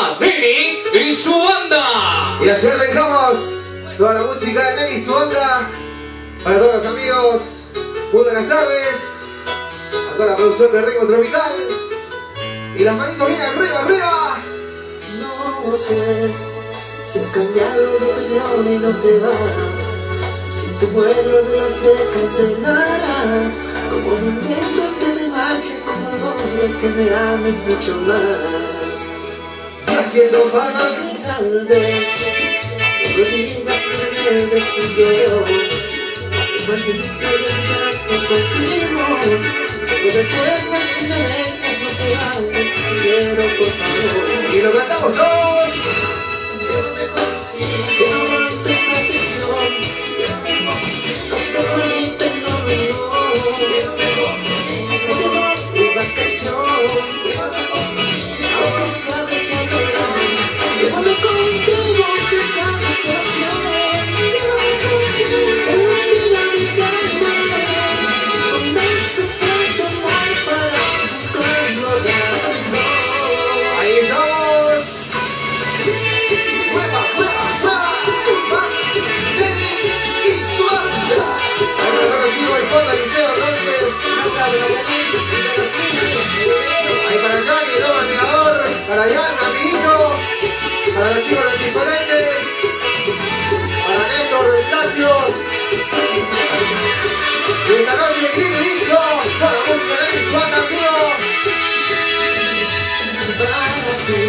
a Neni y su banda. Y así arrancamos toda la música de Neni y su banda. Para todos los amigos, muy buenas tardes. A toda la producción de Ritmo Tropical. Y las manitos bien arriba, arriba. No sé si has cambiado de opinión y no te vas. Si tu vuelo de las tres cancelarás. Como un viento que te marche, como el hombre que me ames mucho más. Y haciendo palmas. Tal vez no lo digas, no me debes un yo. Hace maldito rechazo contigo. Solo recuerda si me dejas, no te hables, quiero por favor. Y lo cantamos todos. Llévame contigo, no aguanto esta ficción. Llévame contigo, no sé bonita y no me no. Llévame contigo, si te vas de vacación. Llévame contigo, aunque sea de chaparrón. Llévame contigo, aunque sea de situación. Llévame contigo, una vida mi calma. Donde se puede mal para buscarlo rápido. Ahí estamos. ¡Mueva, mueva, mueva! ¡Más! ¡Neni y su banda! Ahí reconocido el fondo, Liceo López. Ahí para Johnny, el nuevo negador. Para Jan, amiguito. Para los chicos de los diferentes. Para Néstor del Casio. Y esta noche, Green y Disco. Toda la música de Neni y su banda, amigos. Para ti,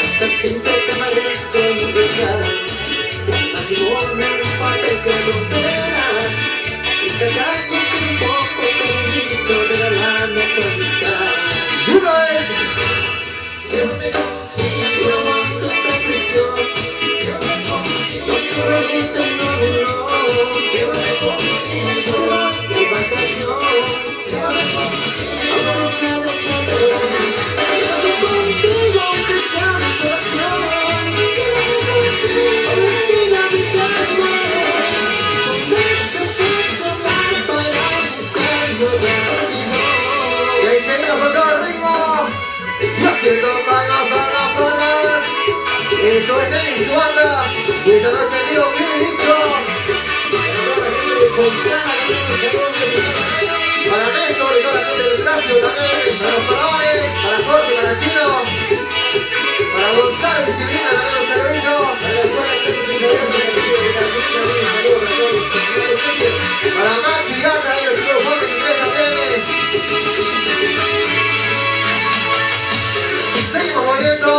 hasta siempre te merezco mi verdad. El matrimonio no falta que lo verás. Si te acaso con un poco cariñito, regalando tu amistad. ¡Una vez! Llévame contigo, no aguanto esta fricción. Llévame contigo, no soy bonita, no. Llévame contigo, si te vas de vacación. Llévame contigo, aunque sea de chaparrón. Llévame contigo, aunque sea de situación. Llévame contigo, una vida mi calma. Donde se puede mal para buscarlo rápido. Y ahí seguimos con todo el ritmo. Y haciendo palmas, palmas, palmas. Eso es Neni y su banda. Y esta noche el amigo Green y Disco. Para Néstor y toda la gente del Casio también. Para los faraones, para Jorge, para Chino. Para Gonzalo y Silvina también los saluditos. Para Max y Gata y los chicos Jorge y Inglés también. Seguimos moviendo.